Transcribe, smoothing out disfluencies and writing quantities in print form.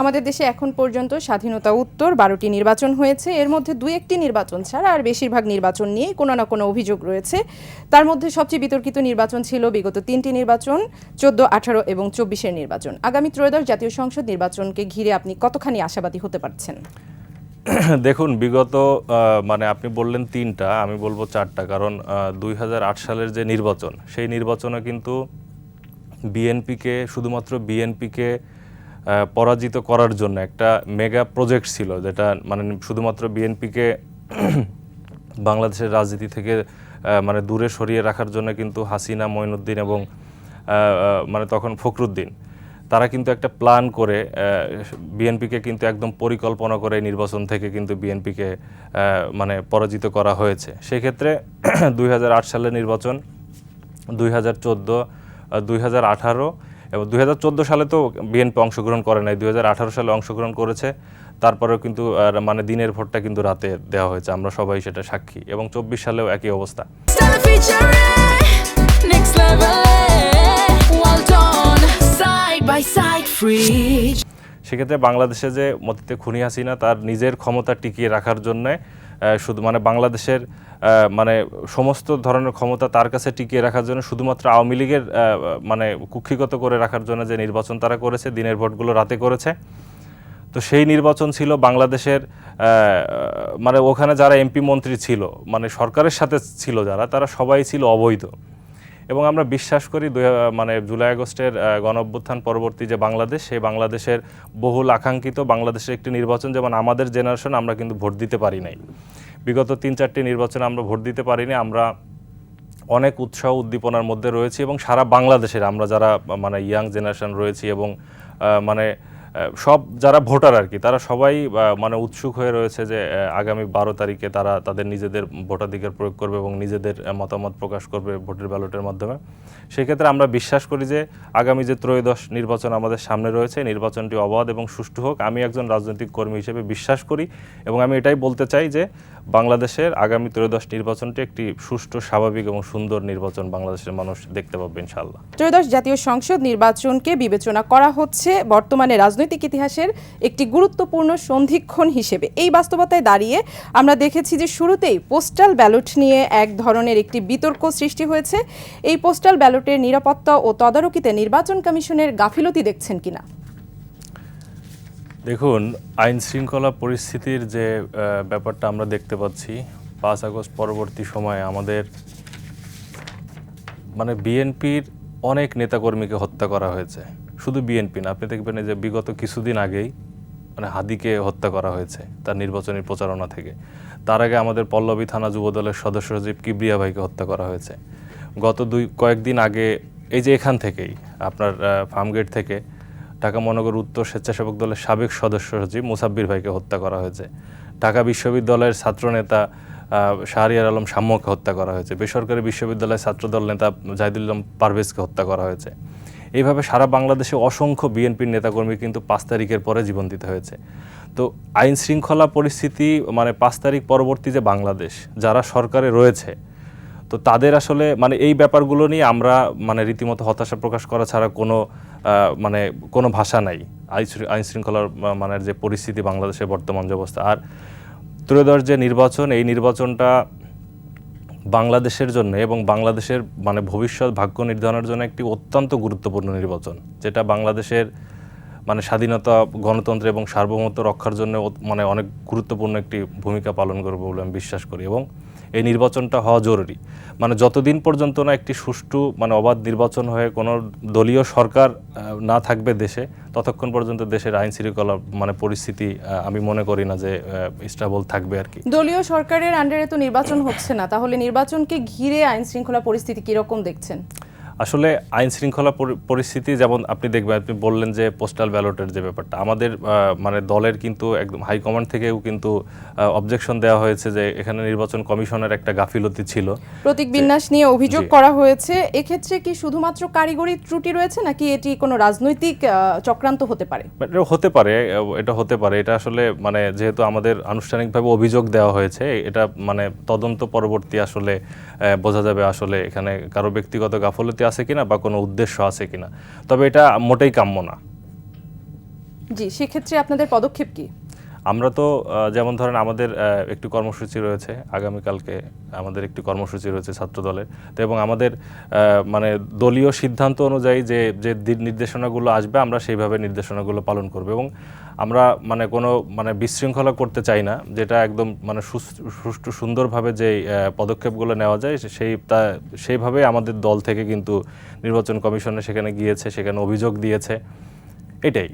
আমাদের দেশে এখন পর্যন্ত স্বাধীনতা উত্তর 12টি নির্বাচন হয়েছে। এর মধ্যে 2-1টি নির্বাচন ছাড়া আর বেশিরভাগ নির্বাচন নিয়ে কোনো না কোনো অভিযোগ রয়েছে। তার মধ্যে সবচেয়ে বিতর্কিত নির্বাচন ছিল বিগত 3টি নির্বাচন, 14, 18 এবং 24-এর নির্বাচন। আগামী ত্রয়োদশ জাতীয় সংসদ নির্বাচনকে ঘিরে আপনি কতখানি আশাবাদী হতে পারছেন? দেখুন, বিগত মানে আপনি বললেন 3টা, আমি বলবো 4টা, কারণ 2008 সালের যে নির্বাচন, সেই নির্বাচনে কিন্তু শুধুমাত্র বিএনপিকে পরাজিত করার জন্য একটা মেগা প্রজেক্ট ছিল, যেটা মানে শুধুমাত্র বিএনপিকে বাংলাদেশের রাজনীতি থেকে মানে দূরে সরিয়ে রাখার জন্য কিন্তু হাসিনা, মঈনুদ্দিন এবং মানে তখন ফখরুদ্দিন, তারা কিন্তু একটা প্ল্যান করে বিএনপিকে কিন্তু একদম পরিকল্পনা করে নির্বাচন থেকে কিন্তু বিএনপিকে মানে পরাজিত করা হয়েছে। সেক্ষেত্রে 2008 সালের নির্বাচন, 2014, 2018 এবং 2014 সালে তো বিএনপি অংশগ্রহণ করে নাই, 2018 সালে অংশগ্রহণ করেছে। তারপরেও কিন্তু মানে দিনের ভোটটা কিন্তু রাতে দেওয়া হয়েছে, আমরা সবাই সেটা সাক্ষী, এবং 24 সালেও একই অবস্থা। সেক্ষেত্রে বাংলাদেশে যে মতিতে খুনি হাসিনা তার নিজের ক্ষমতা টিকিয়ে রাখার জন্যে শুধু মানে বাংলাদেশের মানে সমস্ত ধরনের ক্ষমতা তার কাছে টিকিয়ে রাখার জন্য শুধুমাত্র আওয়ামী লীগের মানে কুক্ষিগত করে রাখার জন্য যে নির্বাচন তারা করেছে, দিনের ভোটগুলো রাতে করেছে। তো সেই নির্বাচন ছিল বাংলাদেশের মানে ওখানে যারা এমপি মন্ত্রী ছিল, মানে সরকারের সাথে ছিল যারা, তারা সবাই ছিল অবৈধ। এবং আমরা বিশ্বাস করি মানে জুলাই আগস্টের গণঅভ্যুত্থান পরবর্তী যে বাংলাদেশ, সেই বাংলাদেশের বহুল আকাঙ্ক্ষিত বাংলাদেশের একটি নির্বাচন, যেমন আমাদের জেনারেশন আমরা কিন্তু ভোট দিতে পারি নাই, বিগত 3-4টি নির্বাচনে আমরা ভোট দিতে পারিনি। আমরা অনেক উৎসাহ উদ্দীপনার মধ্যে রয়েছি, এবং সারা বাংলাদেশের আমরা যারা মানে ইয়াং জেনারেশন রয়েছি এবং মানে সব যারা ভোটার আর কি, তারা সবাই মানে উৎসুক হয়ে রয়েছে যে আগামী 12 তারিখে তারা তাদের নিজেদের ভোটাধিকার প্রয়োগ করবে এবং নিজেদের মতামত প্রকাশ করবে ভোটের ব্যালটের মাধ্যমে। সেক্ষেত্রে আমরা বিশ্বাস করি যে আগামী যে ত্রয়োদশ নির্বাচন আমাদের সামনে রয়েছে, নির্বাচনটি অবাধ এবং সুষ্ঠু হোক। আমি একজন রাজনৈতিক কর্মী হিসেবে বিশ্বাস করি, এবং আমি এটাই বলতে চাই যে বাংলাদেশের আগামী ত্রয়োদশ নির্বাচনটি একটি সুষ্ঠু, স্বাভাবিক এবং সুন্দর নির্বাচন বাংলাদেশের মানুষ দেখতে পাবে ইনশাআল্লাহ। ত্রয়োদশ জাতীয় সংসদ নির্বাচনকে বিবেচনা করা হচ্ছে বর্তমানে রাজনৈতিক ইতিহাসের একটি গুরুত্বপূর্ণ সন্ধিক্ষণ হিসেবে। এই বাস্তবতায় দাঁড়িয়ে আমরা দেখেছি যে শুরুতেই পোস্টাল ব্যালট নিয়ে এক ধরনের একটি বিতর্ক সৃষ্টি হয়েছে। এই পোস্টাল ব্যালটের নিরাপত্তা ও তদারকিতে নির্বাচন কমিশনের গাফিলতি দেখছেন কিনা? দেখুন, আইন শৃঙ্খলা পরিস্থিতির যে ব্যাপারটা আমরা দেখতে পাচ্ছি, 5 আগস্ট পরবর্তী সময়ে আমাদের মানে বিএনপির অনেক নেতাকর্মীকে হত্যা করা হয়েছে। শুধু বিএনপি না, আপনি দেখবেন যে বিগত কিছুদিন আগেই মানে হাদিকে হত্যা করা হয়েছে তার নির্বাচনী প্রচারণা থেকে। তার আগে আমাদের পল্লবী থানা যুবদলের সদস্য সচিব কিবরিয়া ভাইকে হত্যা করা হয়েছে। গত কয়েকদিন আগে এই যে এখান থেকেই আপনার ফার্মগেট থেকে ঢাকা মহানগর উত্তর স্বেচ্ছাসেবক দলের সাবেক সদস্য সচিব মুসাব্বির ভাইকে হত্যা করা হয়েছে। ঢাকা বিশ্ববিদ্যালয়ের ছাত্রনেতা শাহরিয়ার আলম শাম্যকে হত্যা করা হয়েছে। বেসরকারি বিশ্ববিদ্যালয়ের ছাত্রদল নেতা জাহিদুল ইসলাম পারভেজকে হত্যা করা হয়েছে। এইভাবে সারা বাংলাদেশে অসংখ্য বিএনপির নেতাকর্মী কিন্তু 5 তারিখের পরে জীবন দিতে হয়েছে। তো আইন শৃঙ্খলা পরিস্থিতি মানে 5 তারিখ পরবর্তী যে বাংলাদেশ, যারা সরকারে রয়েছে, তো তাদের আসলে মানে এই ব্যাপারগুলো নিয়ে আমরা মানে রীতিমতো হতাশা প্রকাশ করা ছাড়া মানে কোনো ভাষা নাই। আইন শৃঙ্খলার মানে যে পরিস্থিতি বাংলাদেশের বর্তমান যে অবস্থা, আর ত্রয়োদশ যে নির্বাচন, এই নির্বাচনটা বাংলাদেশের জন্য এবং বাংলাদেশের মানে ভবিষ্যৎ ভাগ্য নির্ধারণের জন্য একটি অত্যন্ত গুরুত্বপূর্ণ নির্বাচন, যেটা বাংলাদেশের মানে স্বাধীনতা, গণতন্ত্র এবং সার্বভৌমত্ব রক্ষার জন্য মানে অনেক গুরুত্বপূর্ণ একটি ভূমিকা পালন করবে বলে আমি বিশ্বাস করি। এবং এই নির্বাচনটা হওয়া জরুরি, মানে যতদিন পর্যন্ত না একটি সুষ্ঠু মানে অবাধ নির্বাচন হয়ে কোনো দলীয় সরকার না থাকবে দেশে, ততক্ষণ পর্যন্ত দেশের আইন শৃঙ্খলা মানে পরিস্থিতি আমি মনে করি না যে স্টেবল থাকবে আর কি। দলীয় সরকারের আন্ডারে তো নির্বাচন হচ্ছে না, তাহলে নির্বাচনকে ঘিরে আইন শৃঙ্খলা পরিস্থিতি কিরকম দেখছেন? আসলে আইন শৃঙ্খলা পরিস্থিতি যেমন আপনি দেখবেন, আপনি বললেন যে পোস্টাল ব্যালটের যে ব্যাপারটা, আমাদের মানে দলের কিন্তু একদম হাইকমান্ড থেকেও কিন্তু অবজেকশন দেওয়া হয়েছে যে এখানে নির্বাচন কমিশনের একটা গাফিলতি ছিল, প্রতীক বিন্যাস নিয়ে অভিযোগ করা হয়েছে। এক্ষেত্রে কি শুধুমাত্র কারিগরি ত্রুটি রয়েছে, নাকি এটি কোনো রাজনৈতিক চক্রান্ত হতে পারে? এটা হতে পারে। এটা আসলে মানে যেহেতু আমাদের আনুষ্ঠানিকভাবে অভিযোগ দেওয়া হয়েছে, এটা মানে তদন্ত পরবর্তী আসলে বোঝা যাবে আসলে এখানে কারো ব্যক্তিগত গাফলতি আছে কিনা বা কোনো উদ্দেশ্য আছে কিনা। তবে এটা মোটেই কাম্য না। জি, সেক্ষেত্রে আপনাদের পদক্ষেপ কি? আমরা তো যেমন ধরেন আমাদের একটি কর্মসূচি রয়েছে, আগামীকালকে আমাদের একটি কর্মসূচি রয়েছে ছাত্র দলের। তো এবং আমাদের মানে দলীয় সিদ্ধান্ত অনুযায়ী যে যে নির্দেশনাগুলো আসবে আমরা সেইভাবে নির্দেশনাগুলো পালন করব এবং আমরা মানে কোনো মানে বিশৃঙ্খলা করতে চাই না, যেটা একদম মানে সুষ্ঠু সুন্দরভাবে যে পদক্ষেপগুলো নেওয়া যায় সেইভাবে আমাদের দল থেকে কিন্তু নির্বাচন কমিশনে সেখানে গিয়েছে, সেখানে অভিযোগ দিয়েছে, এটাই।